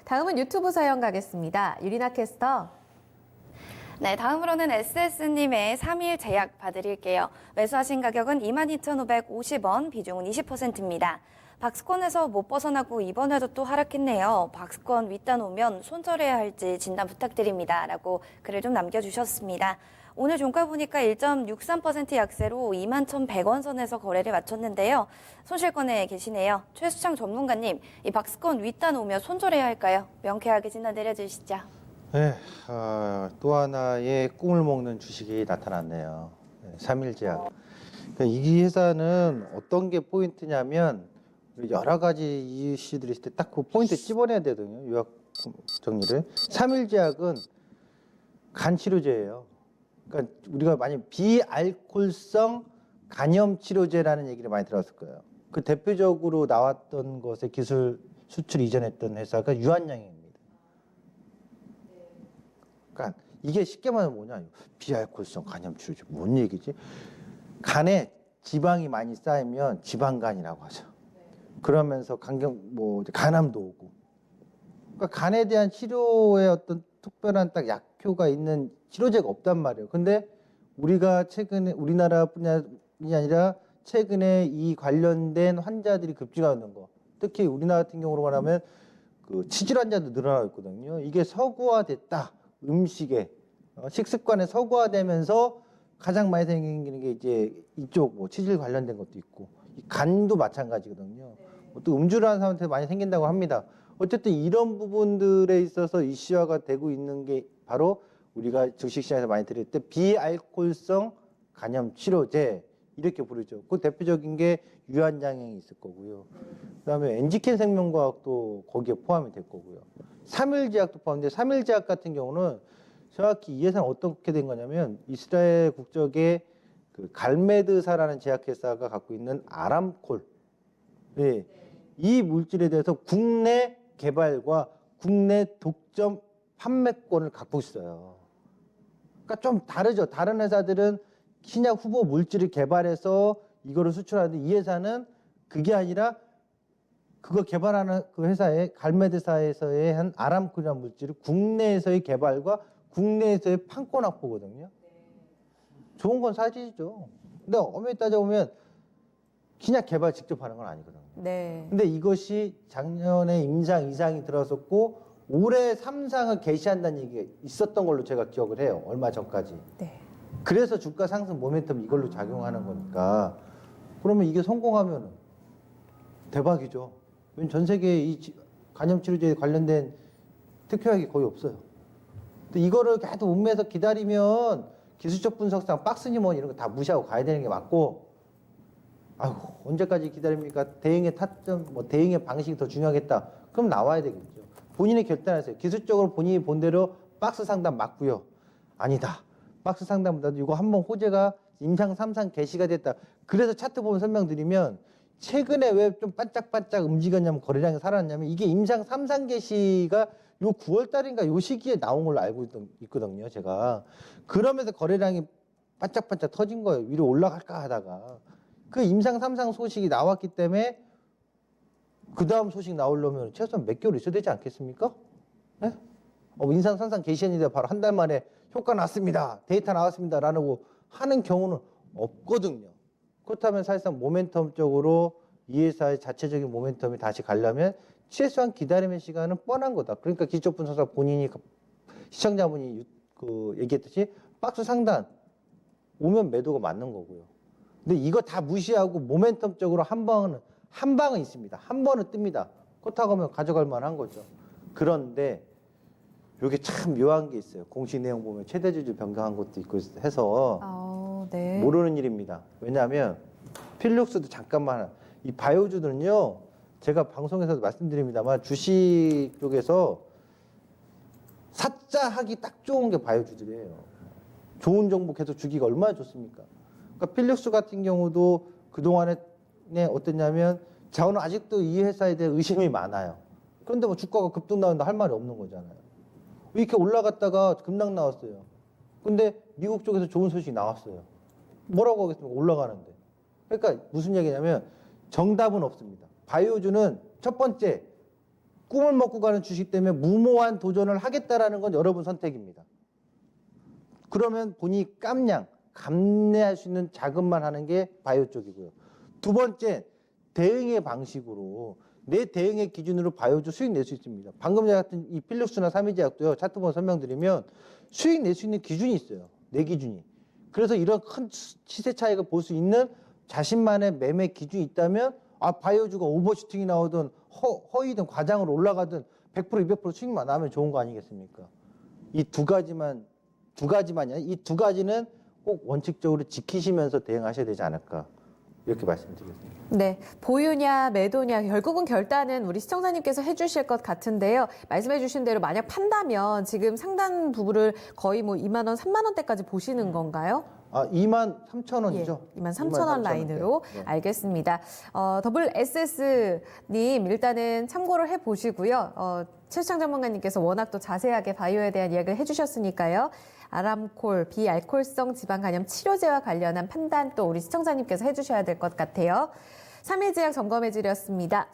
다음은 유튜브 사연 가겠습니다. 유리나 캐스터. 네, 다음으로는 SS님의 3일 제약 봐드릴게요. 매수하신 가격은 22,550원, 비중은 20%입니다. 박스권에서 못 벗어나고 이번에도 또 하락했네요. 박스권 윗단 오면 손절해야 할지 진단 부탁드립니다. 라고 글을 좀 남겨주셨습니다. 오늘 종가 보니까 1.63% 약세로 21,100원 선에서 거래를 마쳤는데요. 손실권에 계시네요. 최수창 전문가님, 이 박스권 윗단 오면 손절해야 할까요? 명쾌하게 진단 내려주시죠. 네, 또 하나의 꿈을 먹는 주식이 나타났네요. 3일 제약. 그러니까 이 회사는 어떤 게 포인트냐면 여러 가지 이슈들이 있을 때 딱 그 포인트 찝어내야 되거든요. 요약 정리를. 3일 제약은 간 치료제예요. 그러니까 우리가 만약 비알코올성 간염 치료제라는 얘기를 많이 들었을 거예요. 그 대표적으로 나왔던 것의 기술 수출 이전했던 회사가 유한양행입니다. 그러니까 이게 쉽게 말하면 뭐냐, 비알코올성 간염 치료제 뭔 얘기지? 간에 지방이 많이 쌓이면 지방간이라고 하죠. 그러면서 간암도 오고. 그러니까 간에 대한 치료에 어떤 특별한 딱 약효가 있는 치료제가 없단 말이에요. 근데 우리가 최근에 우리나라뿐이 아니라 최근에 이 관련된 환자들이 급증하는 거. 특히 우리나라 같은 경우로 말하면 그 치질 환자도 늘어나고 있거든요. 이게 서구화됐다. 음식에 식습관에 서구화되면서 가장 많이 생기는 게 이제 이쪽 뭐 치질 관련된 것도 있고 간도 마찬가지거든요. 또 음주를 하는 사람한테 많이 생긴다고 합니다. 어쨌든 이런 부분들에 있어서 이슈화가 되고 있는 게 바로 우리가 주식시장에서 많이 들을 때 비알코올성 간염 치료제 이렇게 부르죠. 그 대표적인 게 유한양행이 있을 거고요. 그다음에 엔지켄 생명과학도 거기에 포함이 될 거고요. 3일 제약도 포함인데 3일 제약 같은 경우는 정확히 이 회사는 어떻게 된 거냐면 이스라엘 국적의 그 갈메드사라는 제약회사가 갖고 있는 아람콜, 네, 이 물질에 대해서 국내 개발과 국내 독점 판매권을 갖고 있어요. 그러니까 좀 다르죠. 다른 회사들은 신약 후보 물질을 개발해서 이거를 수출하는데 이 회사는 그게 아니라 그거 개발하는 그 회사의 갈메드사에서의 한 아람콜이라는 물질을 국내에서의 개발과 국내에서의 판권 확보거든요. 좋은 건 사실이죠. 근데 엄밀히 따져보면 신약 개발 직접 하는 건 아니거든요. 네. 근데 이것이 작년에 임상 2상이 들어섰고 올해 3상을 개시한다는 얘기가 있었던 걸로 제가 기억을 해요. 얼마 전까지. 네. 그래서 주가 상승 모멘텀 이걸로 작용하는 거니까 그러면 이게 성공하면 대박이죠. 왜냐면 전 세계에 이 간염 치료제에 관련된 특효약이 거의 없어요. 근데 이거를 계속 음매에서 기다리면 기술적 분석상 박스니 뭐니 이런 거 다 무시하고 가야 되는 게 맞고, 아이고 언제까지 기다립니까? 대응의 타점, 뭐 대응의 방식이 더 중요하겠다. 그럼 나와야 되겠죠. 본인이 결단하세요. 기술적으로 본인이 본대로 박스 상단 맞고요. 아니다. 박스 상단보다도 이거 한번 호재가 임상 3상 개시가 됐다. 그래서 차트 보면 설명드리면 최근에 왜 좀 반짝반짝 움직였냐면 거래량이 살았냐면 이게 임상 3상 개시가 요 9월 달인가 요 시기에 나온 걸로 알고 있거든요, 제가. 그러면서 거래량이 반짝반짝 터진 거예요. 위로 올라갈까 하다가. 그 임상 3상 소식이 나왔기 때문에 그 다음 소식 나오려면 최소한 몇 개월 있어야 되지 않겠습니까? 네? 임상 3상 개시했는데 바로 한 달 만에 효과 났습니다. 데이터 나왔습니다. 라고 하는 경우는 없거든요. 그렇다면 사실상 모멘텀적으로 이 회사의 자체적인 모멘텀이 다시 가려면 최소한 기다림의 시간은 뻔한 거다. 그러니까 기술적 분석사 본인이 시청자분이 얘기했듯이 박스 상단 오면 매도가 맞는 거고요. 근데 이거 다 무시하고 모멘텀적으로 한 방은 있습니다. 한 번은 뜹니다. 그렇다고 하면 가져갈 만한 거죠. 그런데 이게 참 묘한 게 있어요. 공식 내용 보면 최대 주주 변경한 것도 있고 해서 네. 모르는 일입니다. 왜냐하면 필룩스도 잠깐만 이 바이오주들은요. 제가 방송에서도 말씀드립니다만 주식 쪽에서 사자 하기 딱 좋은 게 바이오주들이에요. 좋은 정보 계속 주기가 얼마나 좋습니까? 그러니까 필룩스 같은 경우도 그동안에 어땠냐면 저는 아직도 이 회사에 대해 의심이 많아요. 그런데 뭐 주가가 급등 나온다 할 말이 없는 거잖아요. 이렇게 올라갔다가 급락 나왔어요. 근데 미국 쪽에서 좋은 소식이 나왔어요. 뭐라고 하겠습니까? 올라가는데. 그러니까 무슨 얘기냐면 정답은 없습니다. 바이오주는 첫 번째 꿈을 먹고 가는 주식 때문에 무모한 도전을 하겠다라는 건 여러분 선택입니다. 그러면 본인이 감내할 수 있는 자금만 하는 게 바이오 쪽이고요. 두 번째, 대응의 방식으로 내 대응의 기준으로 바이오주 수익 낼 수 있습니다. 방금 전에 같은 이 필룩스나 삼이제약도요. 차트 보면 설명드리면 수익 낼 수 있는 기준이 있어요. 내 기준이. 그래서 이런 큰 시세 차익을 볼 수 있는 자신만의 매매 기준이 있다면 바이오주가 오버슈팅이 나오든 허위든 과장으로 올라가든 100% 200% 수익만 나면 좋은 거 아니겠습니까? 이 두 가지만이 이 두 가지는 꼭 원칙적으로 지키시면서 대응하셔야 되지 않을까 이렇게 말씀드리겠습니다. 네, 보유냐 매도냐 결국은 결단은 우리 시청자님께서 해주실 것 같은데요. 말씀해주신 대로 만약 판다면 지금 상단 부분을 거의 뭐 2만 원, 3만 원대까지 보시는 건가요? 23,000원이죠. 예, 23,000원 라인으로 네. 알겠습니다. 더블 SS님 일단은 참고를 해보시고요. 최수창 전문가님께서 워낙 또 자세하게 바이오에 대한 이야기를 해주셨으니까요. 아람콜, 비알코올성 지방 간염 치료제와 관련한 판단 또 우리 시청자님께서 해주셔야 될 것 같아요. 3일 제약 점검해드렸습니다.